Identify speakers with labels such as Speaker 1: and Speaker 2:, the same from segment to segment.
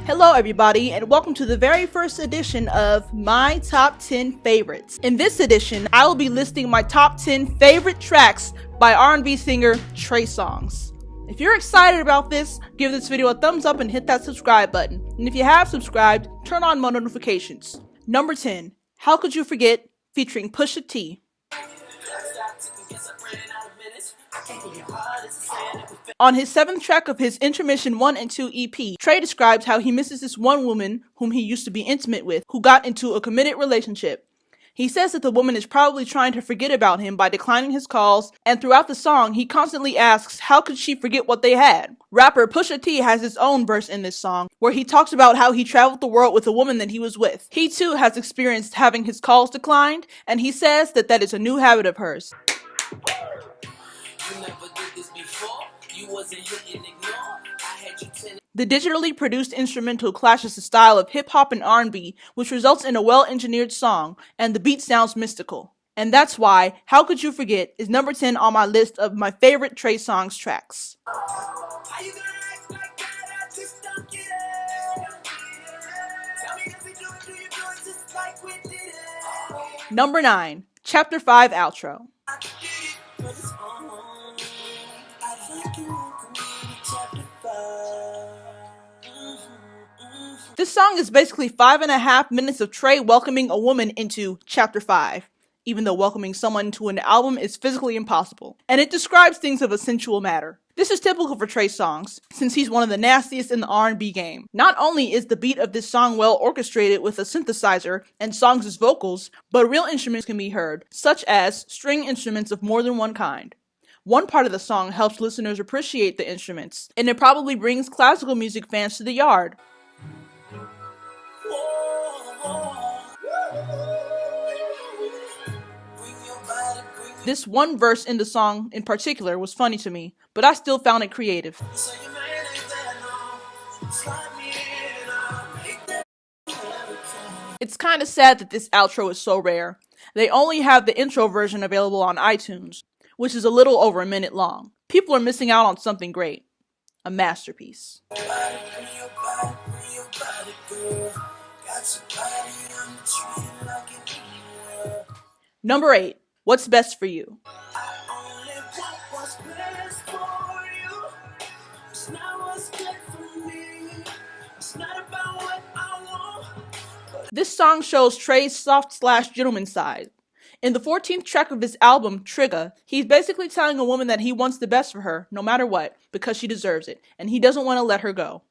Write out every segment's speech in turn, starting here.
Speaker 1: Hello everybody, and welcome to the very first edition of My Top 10 Favorites. In this edition, I will be listing my top 10 favorite tracks by R&B singer Trey Songz. If you're excited about this, give this video a thumbs up and hit that subscribe button. And if you have subscribed, turn on my notifications. Number 10, How Could You Forget, featuring Pusha T. On his 7th track of his Intermission 1 and 2 EP, Trey describes how he misses this one woman whom he used to be intimate with, who got into a committed relationship. He says that the woman is probably trying to forget about him by declining his calls, and throughout the song, he constantly asks how could she forget what they had. Rapper Pusha T has his own verse in this song, where he talks about how he traveled the world with a woman that he was with. He too has experienced having his calls declined, and he says that that is a new habit of hers. You never did this before. You wasn't hitting ignore. I had you The digitally produced instrumental clashes the style of hip-hop and R&B, which results in a well-engineered song, and the beat sounds mystical. And that's why How Could You Forget is number 10 on my list of my favorite Trey Songz tracks. Number 9, Chapter 5 Outro. This song is basically 5.5 minutes of Trey welcoming a woman into Chapter 5, even though welcoming someone into an album is physically impossible. And it describes things of a sensual matter. This is typical for Trey Songz, since he's one of the nastiest in the R&B game. Not only is the beat of this song well orchestrated with a synthesizer and Songz' vocals, but real instruments can be heard, such as string instruments of more than one kind. One part of the song helps listeners appreciate the instruments, and it probably brings classical music fans to the yard. This one verse in the song in particular was funny to me, but I still found it creative. It's kinda sad that this outro is so rare. They only have the intro version available on iTunes, which is a little over a minute long. People are missing out on something great. A masterpiece. Number 8, What's Best for You. This song shows Trey's soft/gentleman side. In the 14th track of his album, Trigger, he's basically telling a woman that he wants the best for her, no matter what, because she deserves it, and he doesn't want to let her go.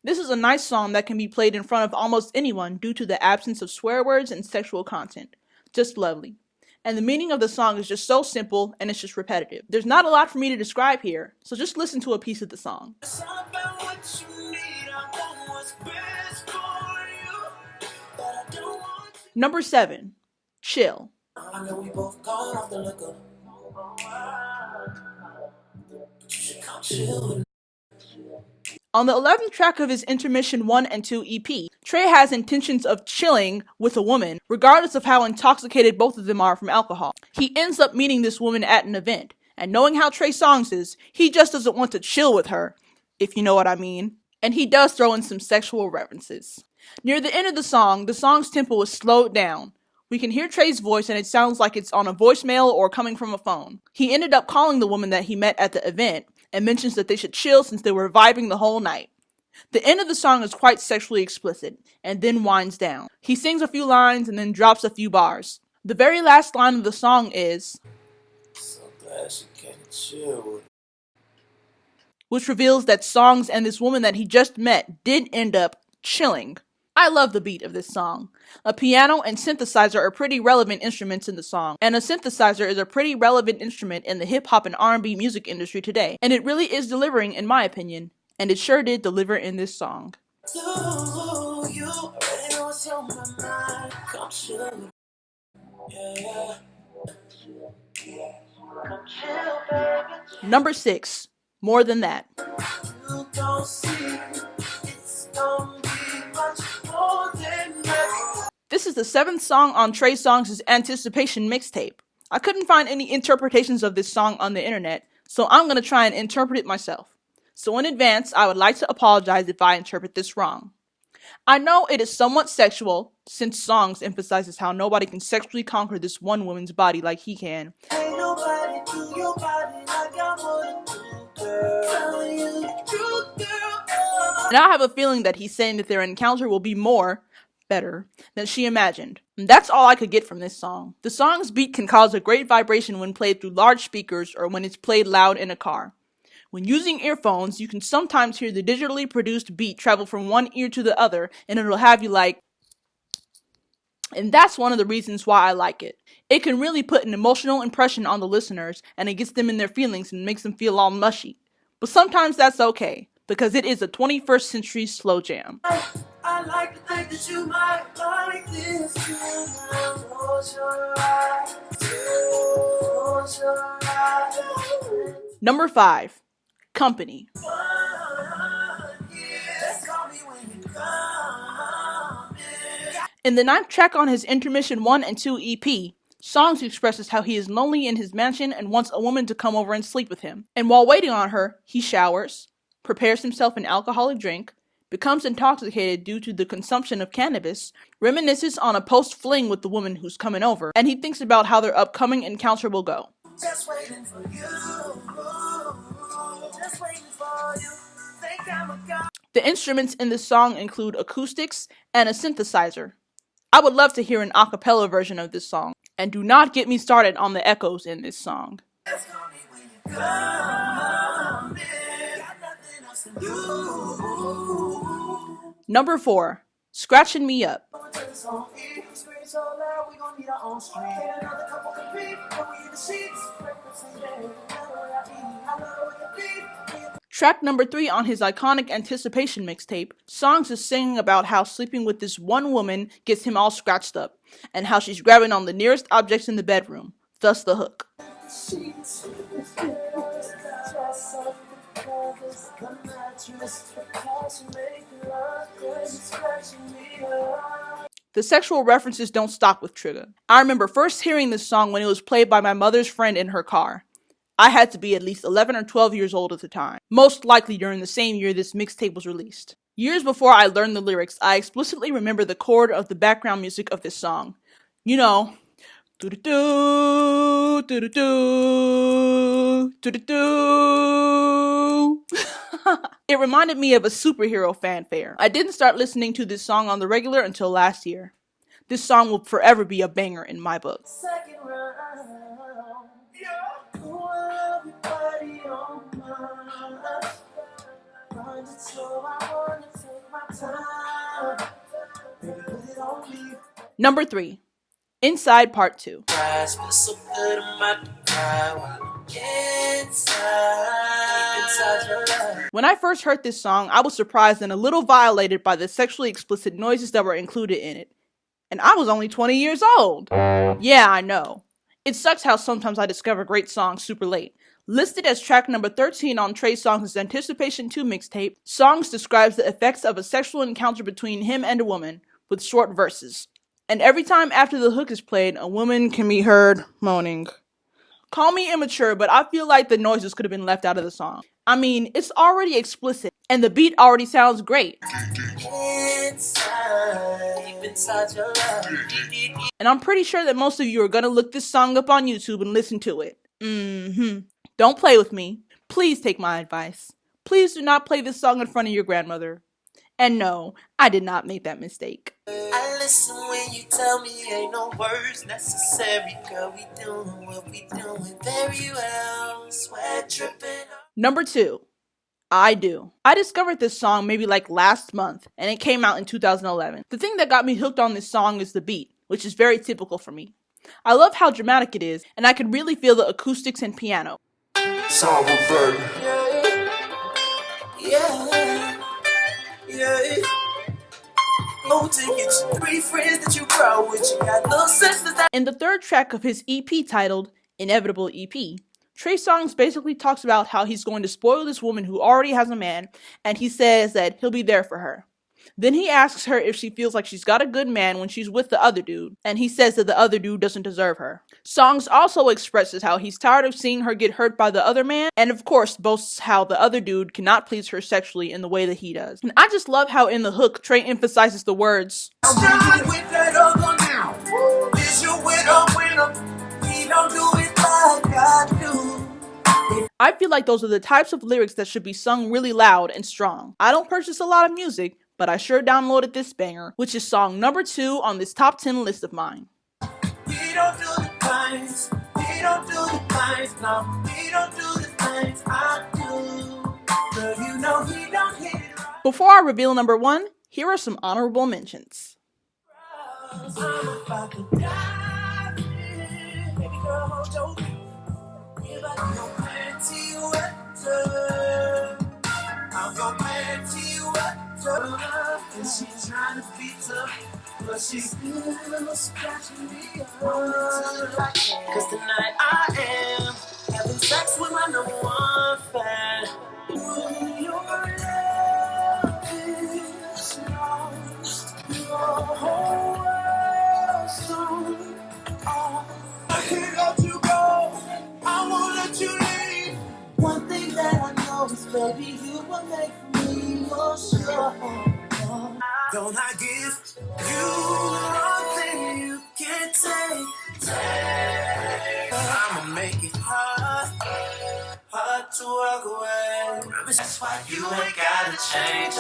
Speaker 1: This is a nice song that can be played in front of almost anyone due to the absence of swear words and sexual content. Just lovely. And the meaning of the song is just so simple, and it's just repetitive. There's not a lot for me to describe here, so just listen to a piece of the song. Number 7, Chill. On the 11th track of his Intermission 1 and 2 EP, Trey has intentions of chilling with a woman, regardless of how intoxicated both of them are from alcohol. He ends up meeting this woman at an event, and knowing how Trey Songz is, he just doesn't want to chill with her, if you know what I mean. And he does throw in some sexual references. Near the end of the song's tempo is slowed down. We can hear Trey's voice and it sounds like it's on a voicemail or coming from a phone. He ended up calling the woman that he met at the event, and mentions that they should chill since they were vibing the whole night. The end of the song is quite sexually explicit, and then winds down. He sings a few lines and then drops a few bars. The very last line of the song is, "So glad she can chill," which reveals that Songz and this woman that he just met did end up chilling. I love the beat of this song. A piano and synthesizer are pretty relevant instruments in the song, and a synthesizer is a pretty relevant instrument in the hip-hop and R&B music industry today, and it really is delivering in my opinion, and it sure did deliver in this song. Number 6, More Than That. This is the 7th song on Trey Songz' Anticipation mixtape. I couldn't find any interpretations of this song on the internet, so I'm going to try and interpret it myself. So in advance, I would like to apologize if I interpret this wrong. I know it is somewhat sexual, since Songz emphasizes how nobody can sexually conquer this one woman's body like he can.
Speaker 2: Ain't nobody do your body like I wanna do, girl. Telling you the truth, girl.
Speaker 1: And I have a feeling that he's saying that their encounter will be better than she imagined. And that's all I could get from this song. The song's beat can cause a great vibration when played through large speakers or when it's played loud in a car. When using earphones, you can sometimes hear the digitally produced beat travel from one ear to the other, and it'll have you like... And that's one of the reasons why I like it. It can really put an emotional impression on the listeners, and it gets them in their feelings and makes them feel all mushy. But sometimes that's okay, because it is a 21st century slow jam.
Speaker 2: I like to think that you might like this too. Close your eyes. Close your eyes.
Speaker 1: Number 5. Company. In the 9th track on his Intermission 1 and 2 EP, Songz expresses how he is lonely in his mansion and wants a woman to come over and sleep with him. And while waiting on her, he showers, prepares himself an alcoholic drink, becomes intoxicated due to the consumption of cannabis, reminisces on a post-fling with the woman who's coming over, and he thinks about how their upcoming encounter will go.
Speaker 2: Just waiting for you. Just waiting for you. Think I'm a god.
Speaker 1: The instruments in this song include acoustics and a synthesizer. I would love to hear an a cappella version of this song. And do not get me started on the echoes in this song.
Speaker 2: Just call me when you come in. Got nothing else to do.
Speaker 1: Number 4. Scratching Me Up. Track number 3 on his iconic Anticipation mixtape, Songz is singing about how sleeping with this one woman gets him all scratched up, and how she's grabbing on the nearest objects in the bedroom, thus the hook. The sexual references don't stop with Trigger. I remember first hearing this song when it was played by my mother's friend in her car. I had to be at least 11 or 12 years old at the time, most likely during the same year this mixtape was released. Years before I learned the lyrics, I explicitly remember the chord of the background music of this song. You know, doo-doo-doo, doo-doo-doo, doo-doo-doo. It reminded me of a superhero fanfare. I didn't start listening to this song on the regular until last year. This song will forever be a banger in my book.
Speaker 2: Second round. Everybody on my so I wanna take my time. Baby, put it on me.
Speaker 1: Number 3. Inside Part 2.
Speaker 2: So good, I'm about to cry. Inside your life.
Speaker 1: When I first heard this song, I was surprised and a little violated by the sexually explicit noises that were included in it. And I was only 20 years old. Yeah, I know. It sucks how sometimes I discover great songs super late. Listed as track number 13 on Trey Songz' Anticipation 2 mixtape, Songz describes the effects of a sexual encounter between him and a woman, with short verses. And every time after the hook is played, a woman can be heard moaning. Call me immature, but I feel like the noises could have been left out of the song. I mean, it's already explicit, and the beat already sounds great.
Speaker 2: Inside your life.
Speaker 1: And I'm pretty sure that most of you are gonna look this song up on YouTube and listen to it. Don't play with me. Please take my advice. Please do not play this song in front of your grandmother. And no, I did not make that mistake.
Speaker 2: I listen when you tell me ain't no words necessary. Girl, we doing what we doing very well. Sweat dripping.
Speaker 1: Number 2. I Do. I discovered this song maybe like last month, and it came out in 2011. The thing that got me hooked on this song is the beat, which is very typical for me. I love how dramatic it is, and I can really feel the acoustics and piano.
Speaker 2: Song baby. Yeah. No tickets, 3 friends that you grow with, you got no sisters that...
Speaker 1: In the 3rd track of his EP titled Inevitable EP, Trey Songz basically talks about how he's going to spoil this woman who already has a man, and he says that he'll be there for her. Then he asks her if she feels like she's got a good man when she's with the other dude, and he says that the other dude doesn't deserve her. Songz also expresses how he's tired of seeing her get hurt by the other man, and of course boasts how the other dude cannot please her sexually in the way that he does. And I just love how in the hook, Trey emphasizes the words, I feel like those are the types of lyrics that should be sung really loud and strong. I don't purchase a lot of music, but I sure downloaded this banger, which is song number 2 on this top 10 list of mine.
Speaker 2: He don't do the things, he don't do the things, no, he don't do the things I do. Girl, you know he don't hit it right.
Speaker 1: Before I reveal number 1, here are some honorable mentions.
Speaker 2: I'm about to dive in. Baby girl, hold your breath. We about to go plenty wetter. I'll go plenty wetter. And she's trying to be tough, but she's still scratching me up. Cause tonight I am having sex with my number 1 fan. When your love is lost, your whole world's on. I can't let you go, I won't let you leave. One thing that I know is, baby, you will make me your sure. Don't I give you one thing you can't take? I'ma make it hard to walk away. That's why you ain't gotta change.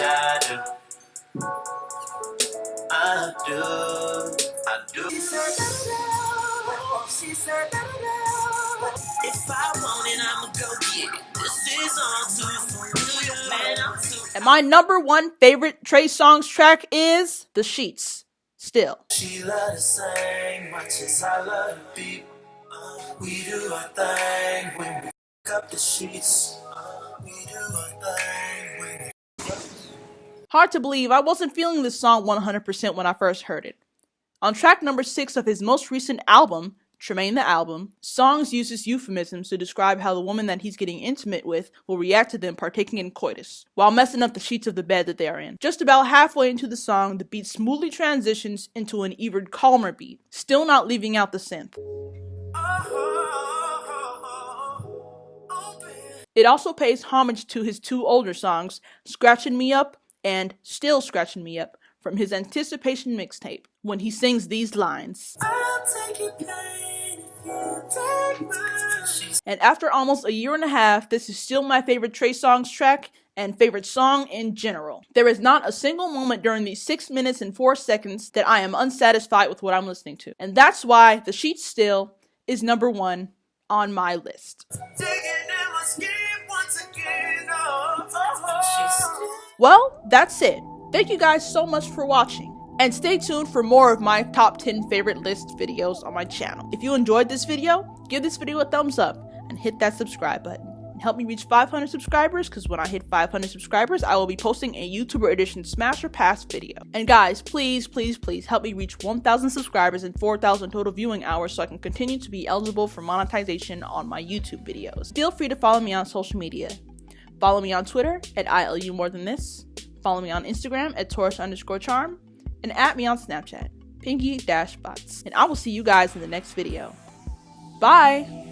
Speaker 2: I do. She said, no. She said, no. If I want it, I'ma go get it. This is all too familiar, man. I'm too.
Speaker 1: And my number 1 favorite Trey Songz track is The Sheets. Still.
Speaker 2: She love to sing, much as I love to beat. We do our thing when we f*** up the sheets. We do our thing when we
Speaker 1: Hard to believe I wasn't feeling this song 100% when I first heard it. On track number 6 of his most recent album, Tremaine the Album, Songz uses euphemisms to describe how the woman that he's getting intimate with will react to them partaking in coitus, while messing up the sheets of the bed that they are in. Just about halfway into the song, the beat smoothly transitions into an even calmer beat, still not leaving out the synth. It also pays homage to his 2 older songs, Scratchin' Me Up and Still Scratchin' Me Up, from his Anticipation mixtape, when he sings these lines.
Speaker 2: I'll take your pain if you take mine.
Speaker 1: And after almost a year and a half, this is still my favorite Trey Songz track and favorite song in general. There is not a single moment during these 6 minutes and 4 seconds that I am unsatisfied with what I'm listening to. And that's why The Sheets Still is number 1 on my list. Well, that's it. Thank you guys so much for watching. And stay tuned for more of my top 10 favorite list videos on my channel. If you enjoyed this video, give this video a thumbs up and hit that subscribe button. And help me reach 500 subscribers, because when I hit 500 subscribers, I will be posting a YouTuber edition Smash or Pass video. And guys, please, please, please help me reach 1,000 subscribers and 4,000 total viewing hours so I can continue to be eligible for monetization on my YouTube videos. Feel free to follow me on social media. Follow me on Twitter at ILUMoreThanThis. Follow me on Instagram at Taurus_charm. And at me on Snapchat, Pinky-Bots. And I will see you guys in the next video. Bye!